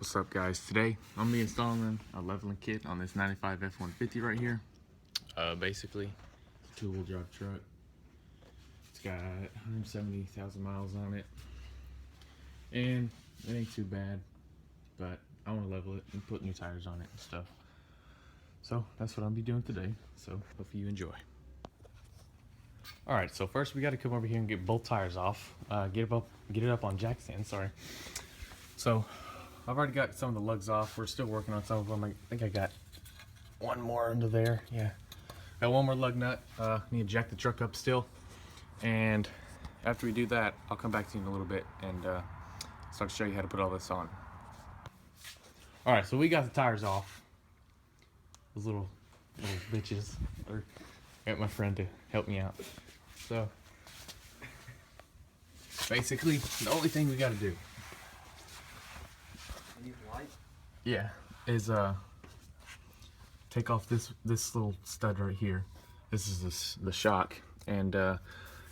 What's up, guys? Today I'm gonna be installing a leveling kit on this 95 F-150 right here. Basically, it's a two-wheel drive truck. It's got 170,000 miles on it, and it ain't too bad. But I want to level it and put new tires on it and stuff. So that's what I'll be doing today. So hope you enjoy. All right. So first we got to come over here and get both tires off. Get it up on jack stand. Sorry. So I've already got some of the lugs off. We're still working on some of them. I think I got one more under there. Yeah, got one more lug nut. Need to jack the truck up still. And after we do that, I'll come back to you in a little bit and so I can show you how to put all this on. All right, so we got the tires off. Those little bitches. I got my friend to help me out. So basically, the only thing we got to do. Yeah, is take off this little stud right here. This is the shock, and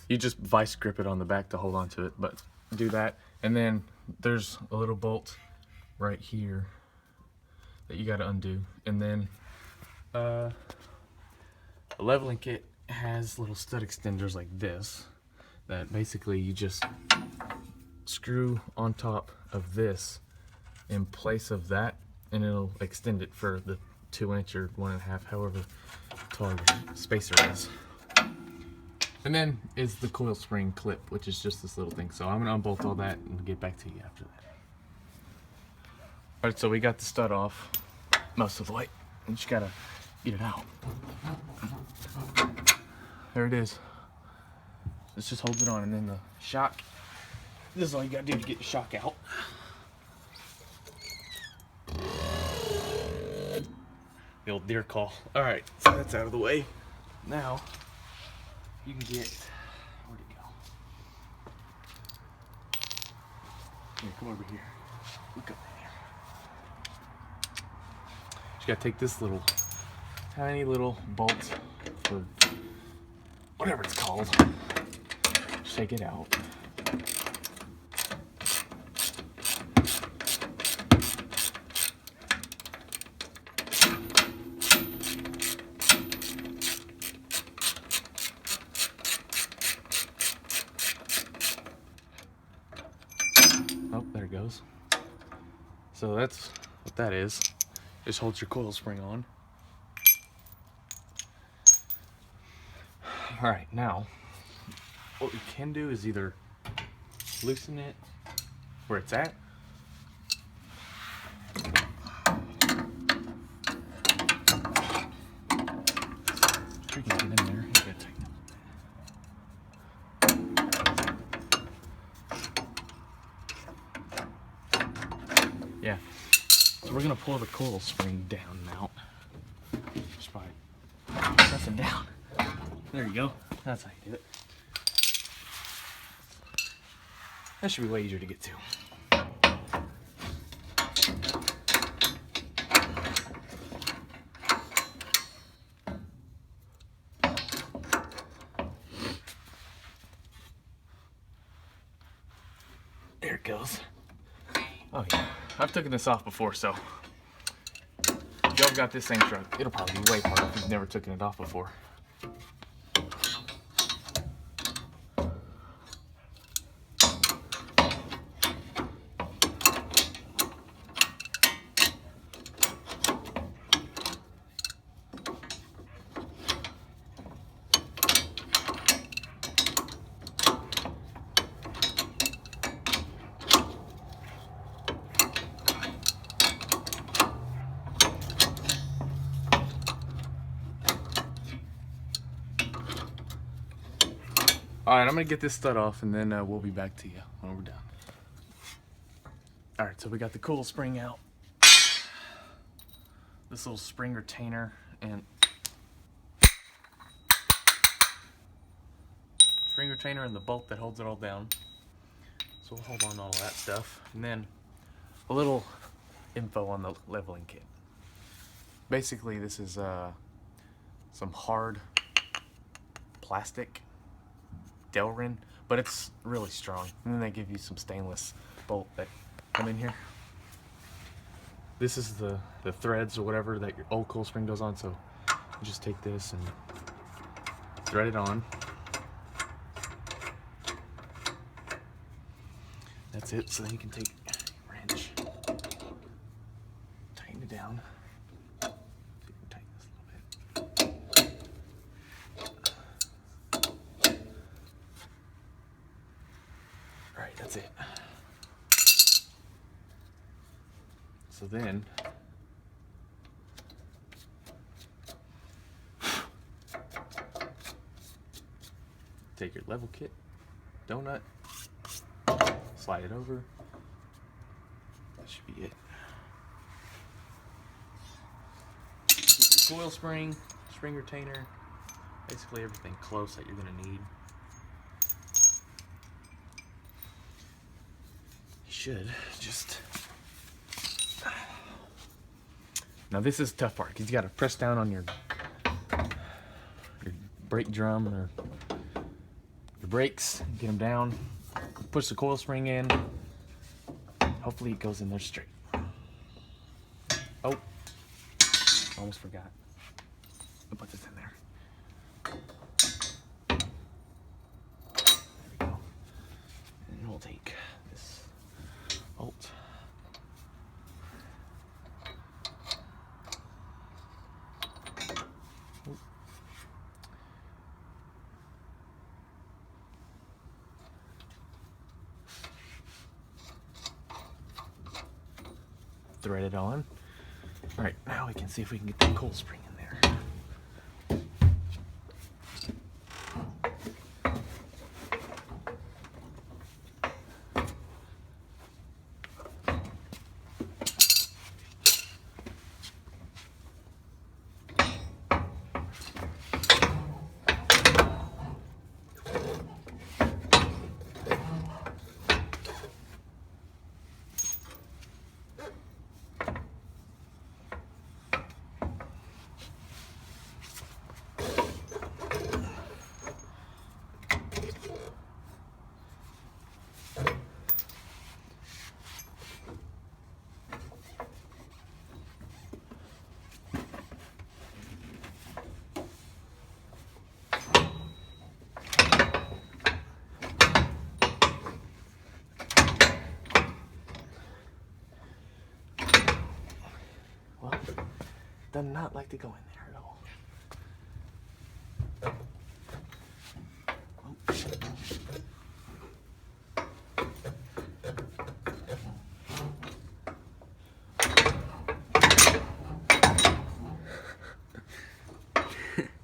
you just vice grip it on the back to hold on to it. But do that, and then there's a little bolt right here that you got to undo, and then a leveling kit has little stud extenders like this that basically you just screw on top of this in place of that, and it'll extend it for the 2 inch or 1.5, however tall your spacer is. And then is the coil spring clip, which is just this little thing. So I'm gonna unbolt all that and get back to you after that. All right, so we got the stud off most of the way, and you just gotta get it out. There it is. This just holds it on, and then the shock. This is all you gotta do to get the shock out. The old deer call. All right, so that's out of the way. Now you can get, where'd it go? Here, come over here. Look up there. Just gotta take this little, tiny little bolt, or whatever it's called. Shake it out. Oh, there it goes. So that's what that is. Just holds your coil spring on. All right, now what we can do is either loosen it where it's at, you can get in there. You gotta tighten it. Yeah. So we're gonna pull the coil spring down now. Just by pressing down. There you go. That's how you do it. That should be way easier to get to. There it goes. Oh yeah, I've taken this off before, so if y'all got this same truck, it'll probably be way harder if you've never taken it off before. Alright, I'm going to get this stud off, and then we'll be back to you when we're done. Alright, so we got the coil spring out. This little spring retainer and the bolt that holds it all down. So we'll hold on to all that stuff. And then a little info on the leveling kit. Basically, this is some hard plastic Delrin, but it's really strong. And then they give you some stainless bolt that come in here. this is the threads or whatever that your old coil spring goes on. So you just take this and thread it on. That's it. So then you can take a wrench, tighten it down. See if we can tighten this a little bit. All right, that's it. So then take your level kit, donut, slide it over. That should be it. Keep your coil spring, spring retainer, basically everything close that you're going to need. You should just... Now this is the tough part, because you got to press down on your brake drum or your brakes, get them down, push the coil spring in. Hopefully it goes in there straight. Oh, almost forgot. I'll put this in there. There we go. And we'll take this bolt. Thread it on. All right, now we can see if we can get that coil spring in there. Well, does not like to go in there at all.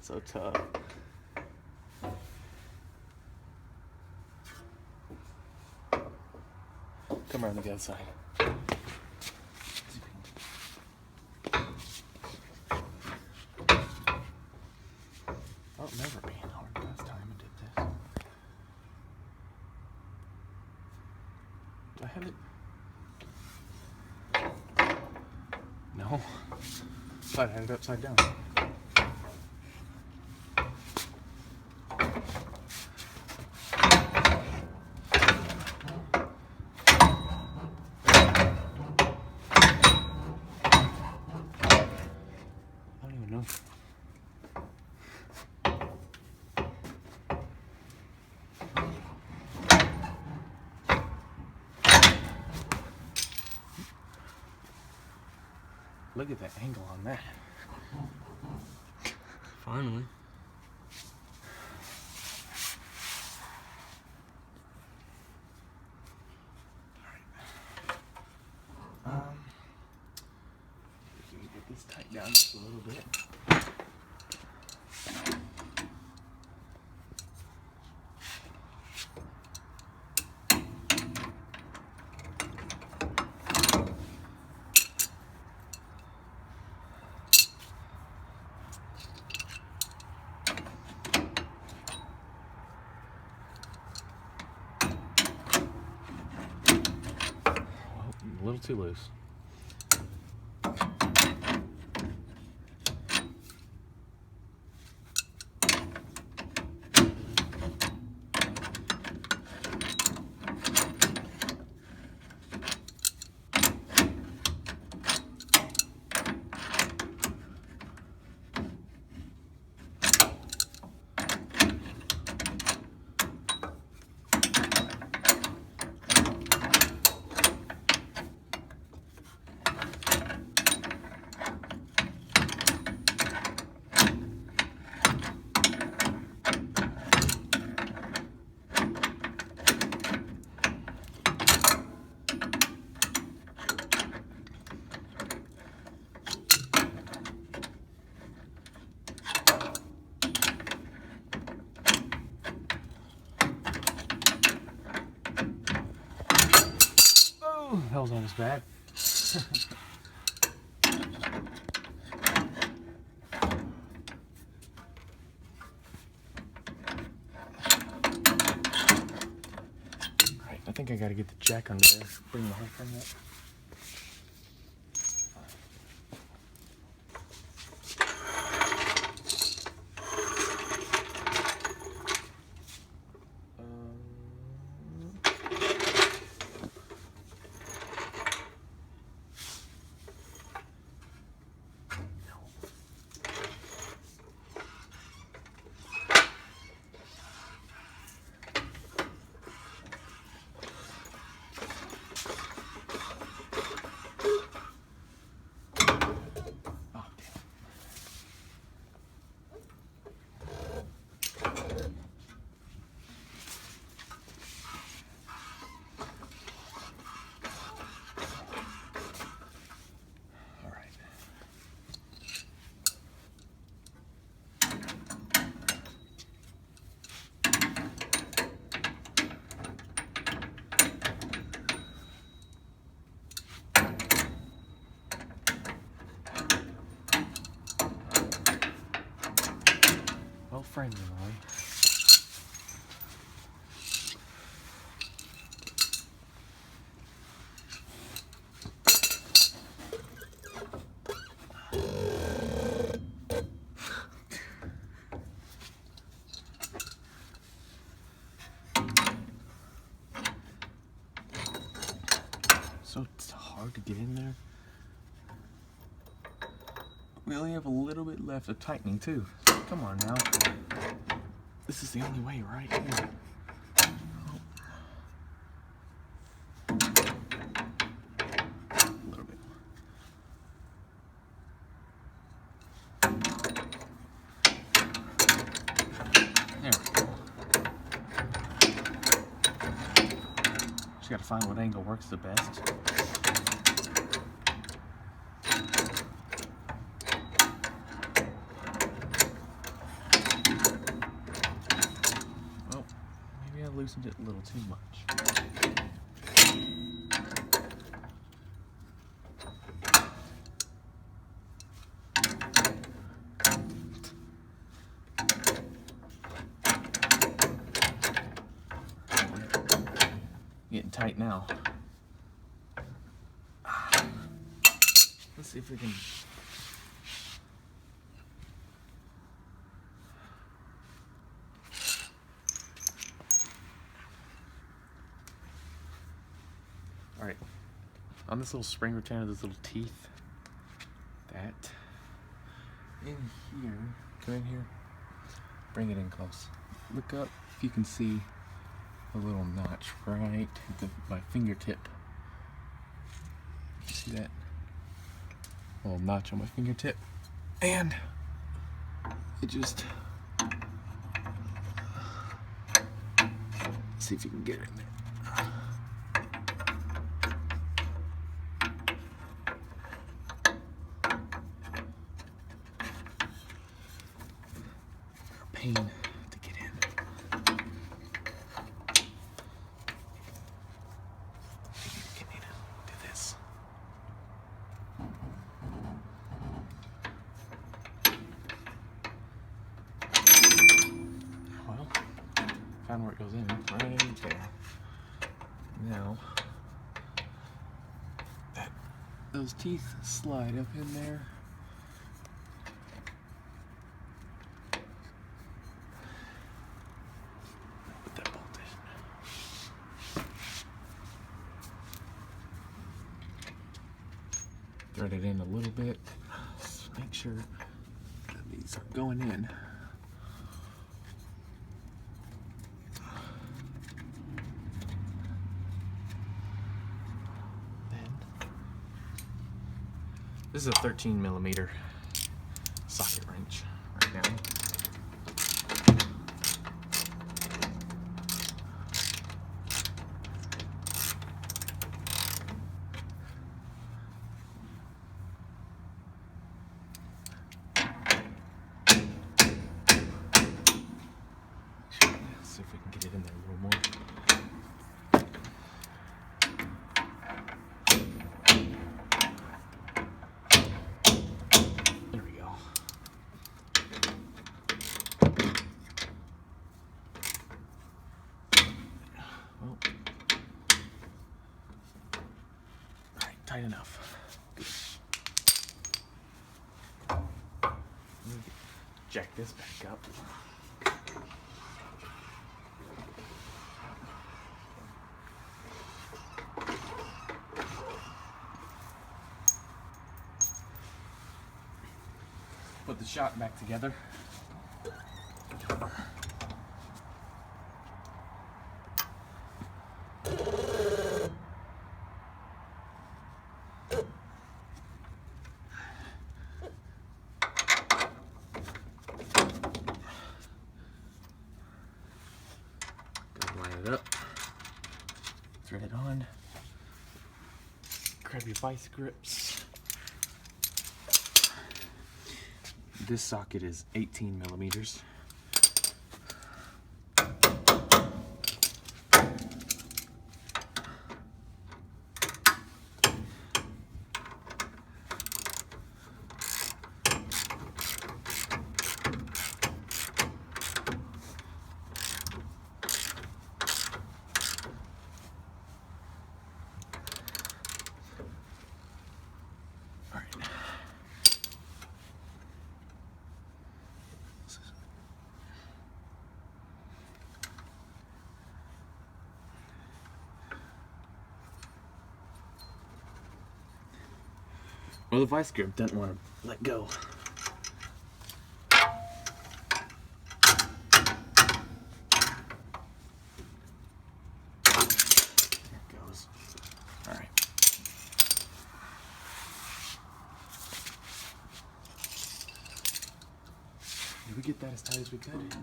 So tough. Come around the other side. I'll never be hard last time I did this. Do I have it? No. But I had it upside down. I don't even know. Look at that angle on that. Finally. Let me get this tight down just a little bit. A little too loose. Ooh, that was almost bad. Alright, I think I gotta get the jack under there. Bring the whole thing up. Well framed, Roy. So it's hard to get in there. We only have a little bit left of tightening too. Come on now. This is the only way, right? Here. A little bit. There we go. Just gotta find what angle works the best. Loosened it a little too much. Getting tight now. Let's see if we can. Alright, on this little spring retainer, there's little teeth. That in here, come in here, bring it in close. Look up if you can see a little notch right at my fingertip. You see that? A little notch on my fingertip. And it just, see if you can get it in there. Pain to get in. Get me to do this. Well, found where it goes in, right there. Now, those teeth slide up in there. Thread it in a little bit. Just make sure that these are going in. Then this is a 13mm socket wrench right now. See if we can get it in there a little more. tight enough. Good. Jack this back up. Put the shock back together. Line it up. Thread it on. Grab your vice grips. This socket is 18 millimeters. Well, the vice grip doesn't want to let go. There it goes. All right. Did we get that as tight as we could?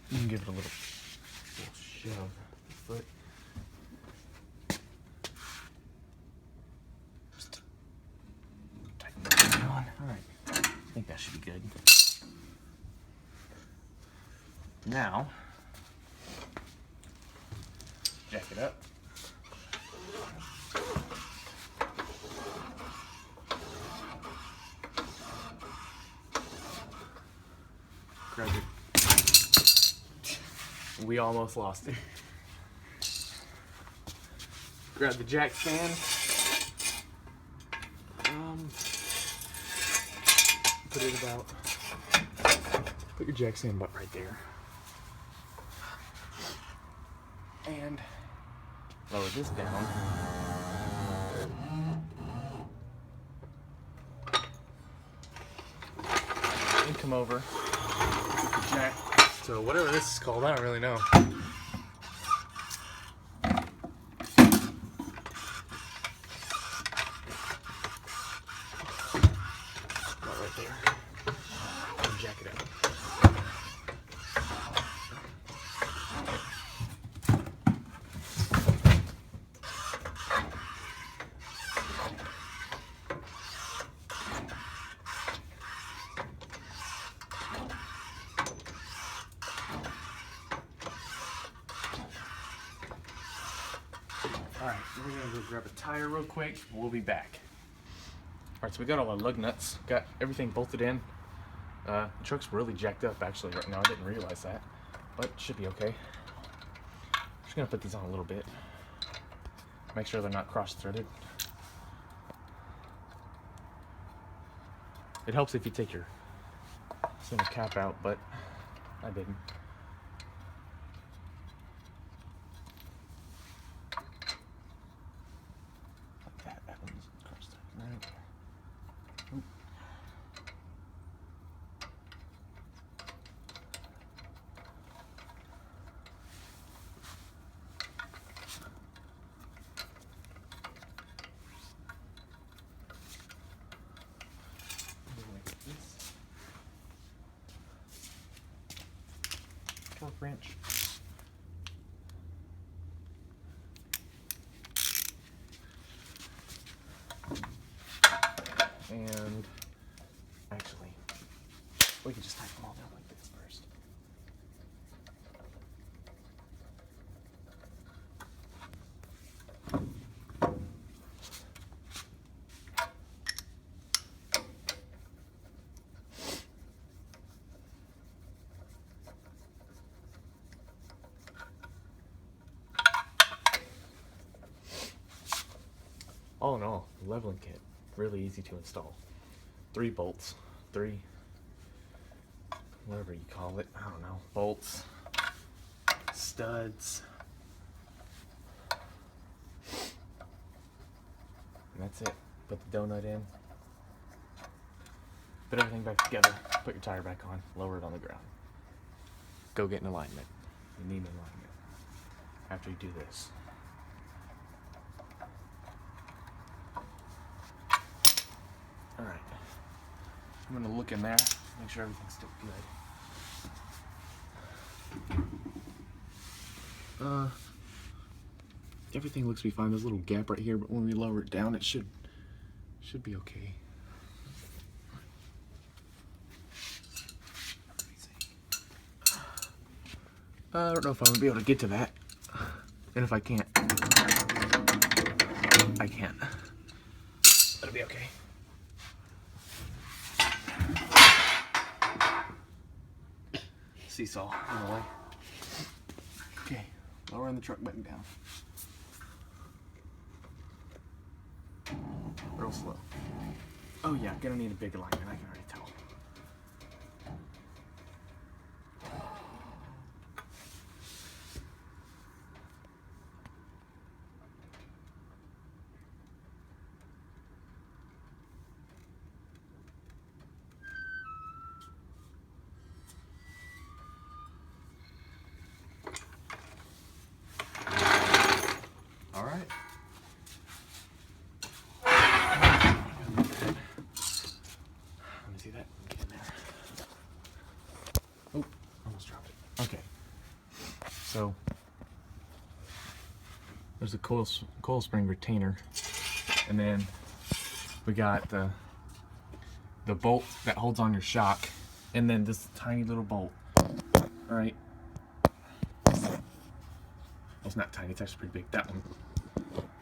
You can give it a little shove. Foot. Just tighten that on. All right. I think that should be good. Now, jack it up. Grab it. We almost lost it. Grab the jack stand. Put it about. Put your jack stand butt right there. And lower this down. And come over. Put the jack. So whatever this is called, I don't really know. Right there. And jack it up. Alright, we're gonna go grab a tire real quick. We'll be back. Alright, so we got all our lug nuts, got everything bolted in. The truck's really jacked up actually right now. I didn't realize that, but it should be okay. Just gonna put these on a little bit. Make sure they're not cross-threaded. It helps if you take your center cap out, but I didn't. That one's cross-threaded, right? Oop. Torque wrench. And actually, we can just tighten them all down like this first. all in all, leveling kit, really easy to install. 3 bolts, 3, whatever you call it, I don't know, bolts, studs, and that's it. Put the donut in, put everything back together, put your tire back on, lower it on the ground. Go get an alignment. You need an alignment after you do this. Alright, I'm gonna look in there, make sure everything's still good. Everything looks to be fine. There's a little gap right here, but when we lower it down, it should be okay. I don't know if I'm gonna be able to get to that, and if I can't, I can't. It'll be okay. Seesaw in the way. Okay, lowering the truck button down. Real slow. Oh yeah, gonna need a big alignment, I can already tell. Alright. Let me see that. Get in there. Oh, almost dropped it. Okay. So there's a coil spring retainer, and then we got the bolt that holds on your shock, and then this tiny little bolt. All right. Well, it's not tiny. It's actually pretty big. That one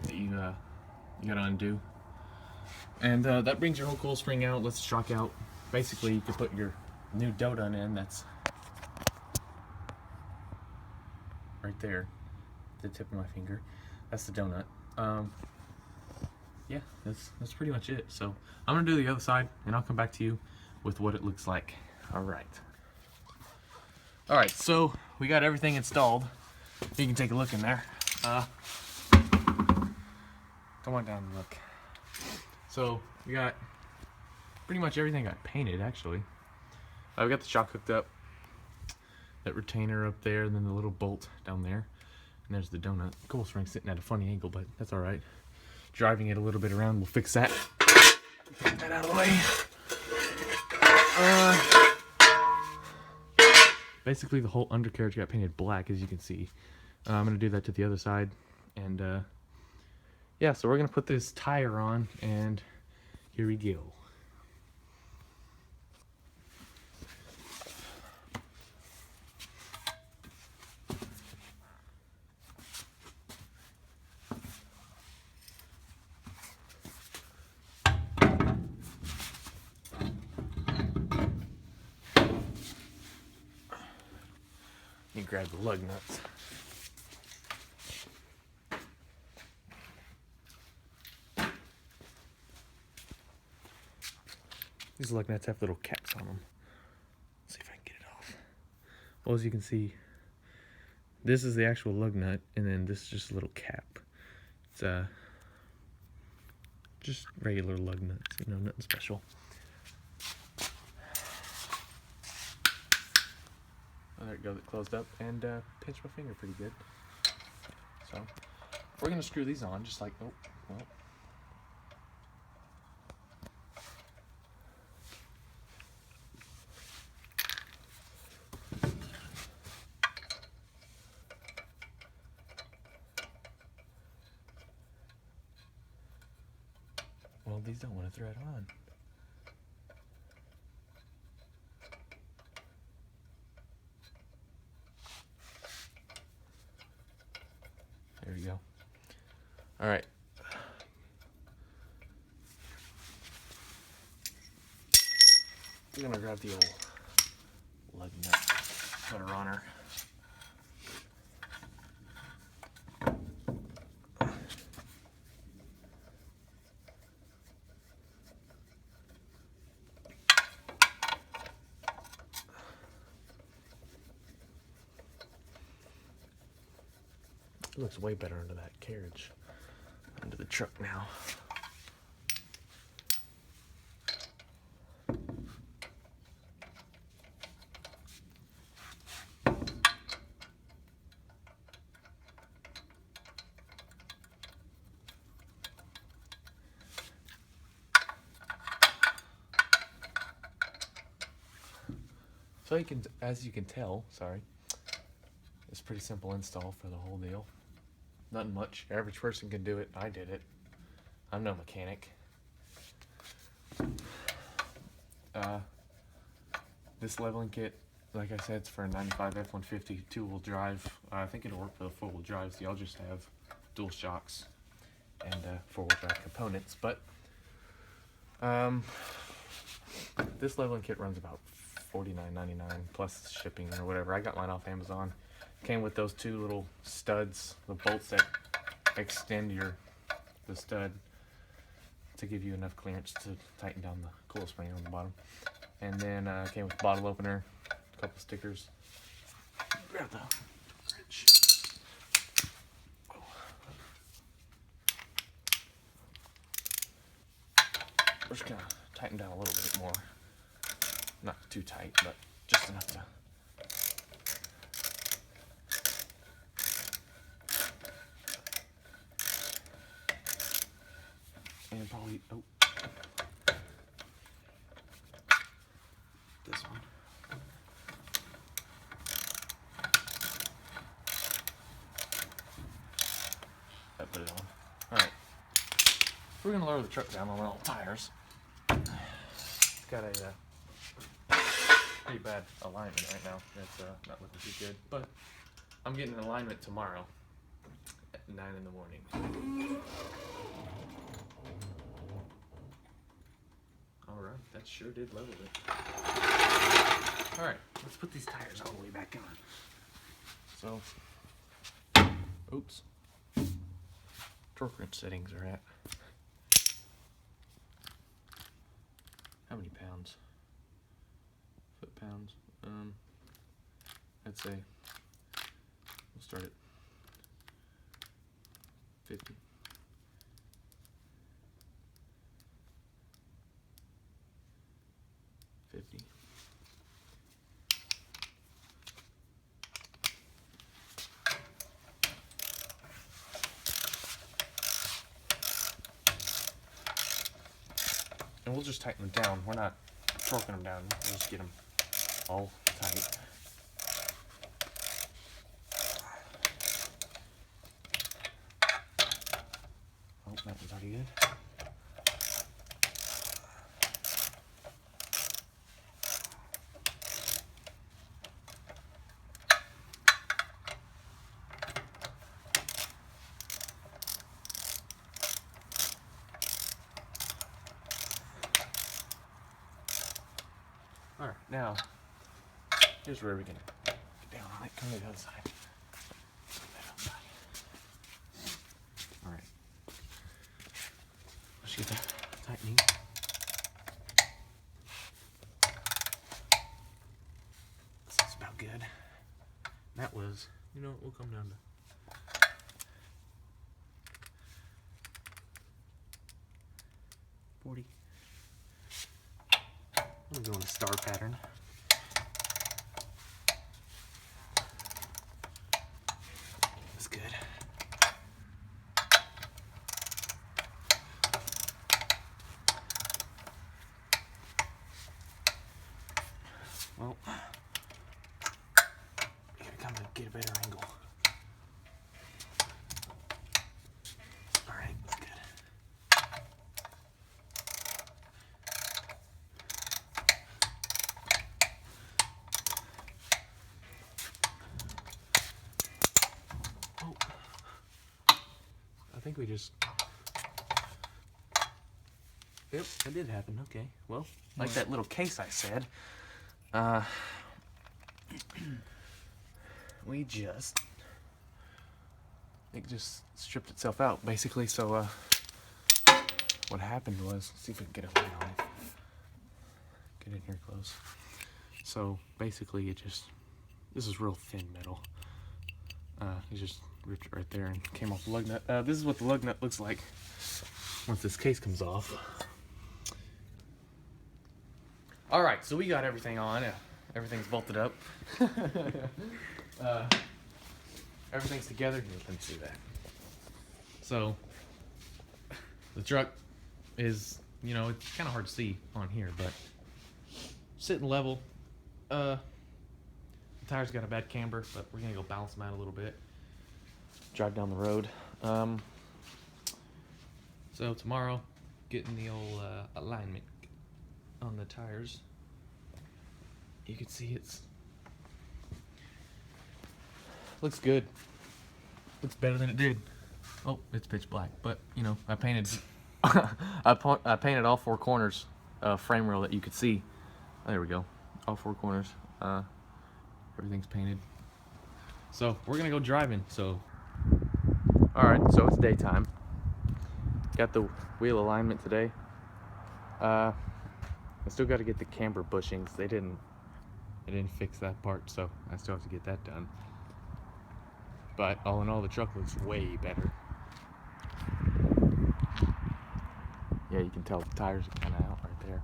that you gotta undo, and that brings your whole coil spring out. Lets the shock out. Basically, you can put your new donut in. That's right there, the tip of my finger. That's the donut. Yeah, that's pretty much it. So I'm gonna do the other side, and I'll come back to you with what it looks like. All right. So we got everything installed. You can take a look in there. Come on down and look. So we got pretty much everything got painted, actually. I've got the shock hooked up, that retainer up there, and then the little bolt down there. And there's the donut. Coil spring sitting at a funny angle, but that's all right. Driving it a little bit around will fix that. Get that out of the way. Basically, the whole undercarriage got painted black, as you can see. I'm going to do that to the other side. And, yeah, so we're going to put this tire on, and here we go. You grab the lug nuts. These lug nuts have little caps on them. Let's see if I can get it off. Well, as you can see, this is the actual lug nut, and then this is just a little cap. It's just regular lug nuts, you know, nothing special. Oh, there it goes, it closed up, and pinched my finger pretty good. So we're gonna screw these on, just like, oh, well. Well, these don't want to thread on. There we go. All right. I'm gonna grab the old lug nut, put her on her. It looks way better under that carriage, under the truck now. So you can, as you can tell, sorry, it's a pretty simple install for the whole deal. Nothing much. Average person can do it. I did it. I'm no mechanic. This leveling kit, like I said, it's for a 95 F-150 two-wheel drive. I think it'll work for the four-wheel drive, so y'all just have dual shocks and four-wheel drive components. But this leveling kit runs about $49.99 plus shipping or whatever. I got mine off Amazon. Came with those two little studs, the bolts that extend the stud to give you enough clearance to tighten down the coil spring on the bottom. And then came with a bottle opener, a couple stickers. Grab the wrench. Oh. We're just gonna tighten down a little bit more. Not too tight, but just enough to. And probably, oh, this one. I put it on. Alright. We're going to lower the truck down on all tires. It's got a pretty bad alignment right now. It's not looking too good. But I'm getting an alignment tomorrow at 9 in the morning. Alright, that sure did level it. Alright, let's put these tires all the way back on. So, oops. Torque wrench settings are at. How many pounds? Foot-pounds? I'd say we'll start at 50. And we'll just tighten them down. We're not torquing them down. We'll just get them all tight. Oh, that was already good. Alright, now, here's where we can get down on it. Come to the other side. Alright. Let's get that tightening. This is about good. That was, you know, we'll come down to 40. I'm going to star pattern. That's good. Well, you gotta come to get a better angle. All right, that's good. I think we just. Yep, that did happen. Okay, well, like that little case I said, it just stripped itself out basically. So what happened was, let's see if we can get a light on it. Get in here close. So basically, this is real thin metal. He just ripped it right there and came off the lug nut. This is what the lug nut looks like once this case comes off. All right, so we got everything on. Everything's bolted up. Everything's together. Here, let me see that. So the truck is, you know, it's kind of hard to see on here, but sitting level. The tires got a bad camber, but we're gonna go balance them out a little bit. Drive down the road. So tomorrow, getting the old alignment on the tires. You can see it's looks good. Looks better than it did. Oh, it's pitch black, but you know, I painted I painted all four corners frame rail that you could see. Oh, there we go. All four corners. Everything's painted. So we're gonna go driving. So all right, so it's daytime. Got the wheel alignment today. I still got to get the camber bushings. They didn't fix that part, so I still have to get that done. But all in all, the truck looks way better. Yeah, you can tell the tires are kind of out right there.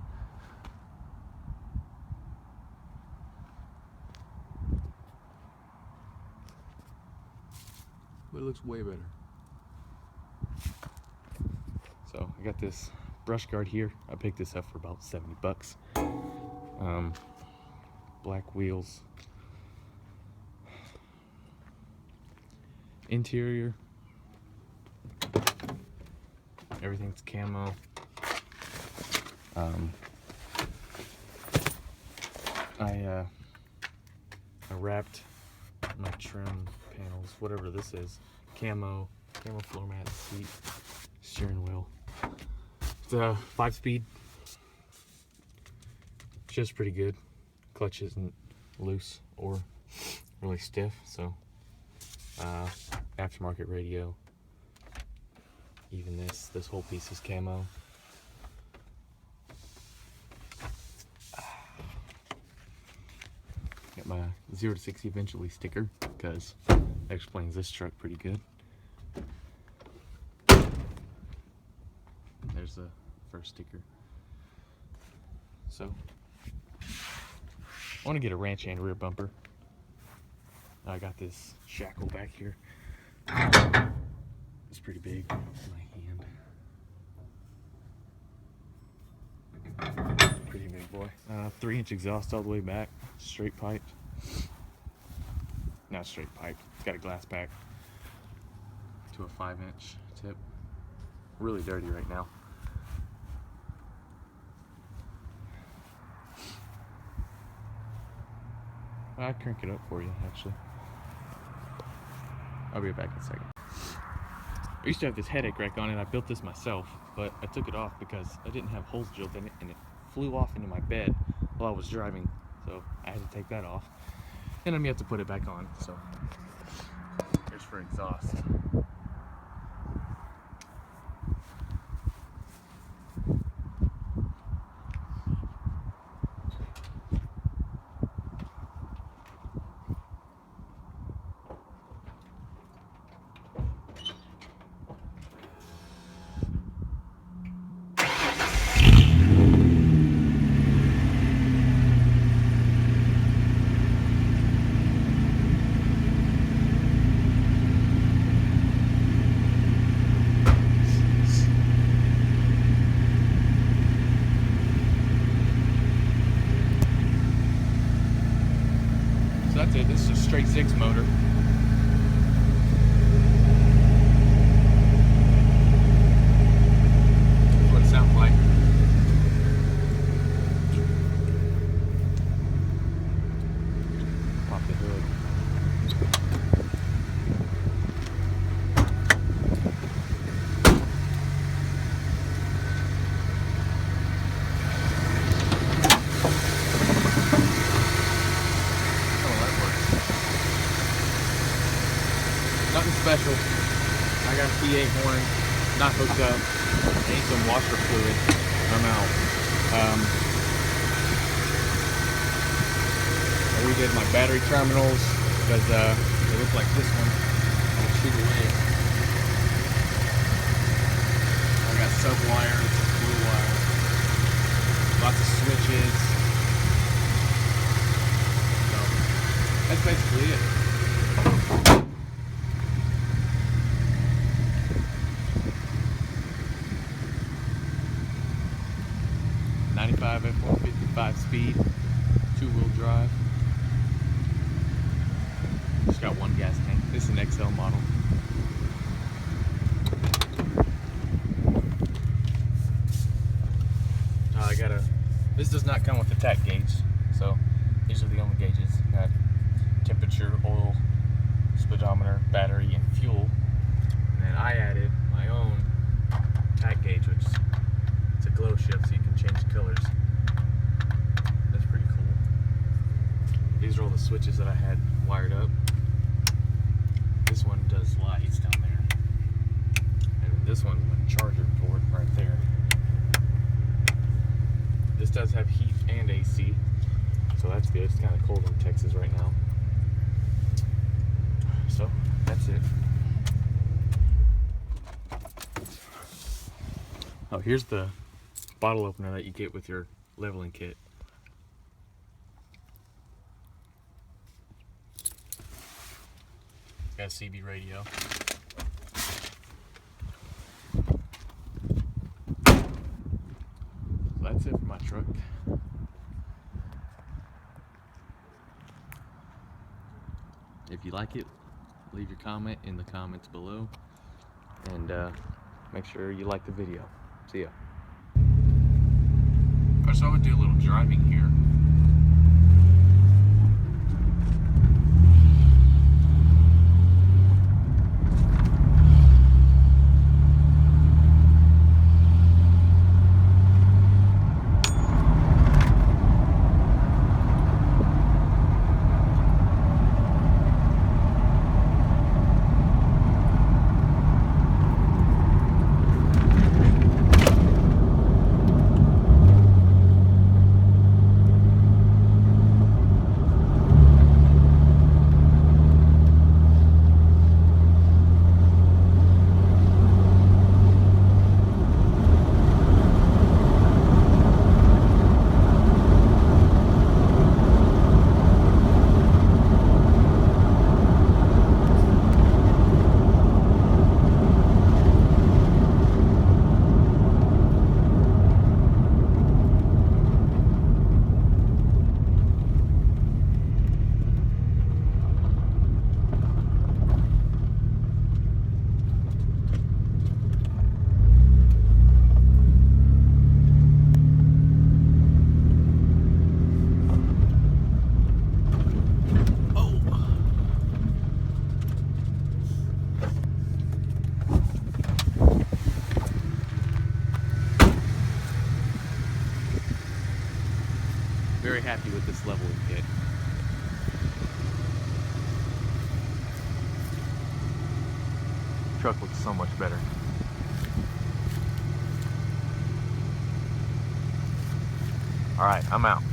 But it looks way better. So I got this brush guard here. I picked this up for about 70 bucks. Black wheels. Interior. Everything's camo. I wrapped my trim panels, whatever this is, camo floor mat, seat, steering wheel. It's a 5-speed. Just pretty good. Clutch isn't loose or really stiff, so aftermarket radio. Even this whole piece is camo. Got my 0 to 60 eventually sticker because that explains this truck pretty good. There's the first sticker. So I want to get a ranch hand rear bumper. I got this shackle back here. It's pretty big. My hand. Pretty big boy. 3-inch exhaust all the way back. Straight pipe. Not straight pipe. It's got a glass pack to a 5-inch tip. Really dirty right now. I'll crank it up for you, actually. I'll be back in a second. I used to have this headache rack on it. I built this myself, but I took it off because I didn't have holes drilled in it, and it flew off into my bed while I was driving, so I had to take that off. And I'm yet to put it back on, so here's for exhaust. That's it. This is a straight 6 motor. That's what it sounds like. Pop the hood. Nothing special. I got a P8 horn, not hooked up. I need some washer fluid. I'm out. I redid my battery terminals because they look like this one. 95 F-150 5-speed, 2-wheel drive. Just got one gas tank. This is an XL model. This does not come with the tack gauge, so these are the only gauges. Got temperature, oil, speedometer, battery, and fuel. And then I added my own tack gauge, which it's a glow shift, so you can change the colors. That's pretty cool. These are all the switches that I had wired up. This one does lights down there, and this one's a charger port right there. This does have heat and AC, so that's good. It's kind of cold in Texas right now. So that's it. Oh, here's the bottle opener that you get with your leveling kit. It's got a CB radio. That's it for my truck. If you like it, leave your comment in the comments below, and make sure you like the video. See ya. Alright, so I would do a little driving here. Very happy with this leveling kit. Truck looks so much better. All right, I'm out.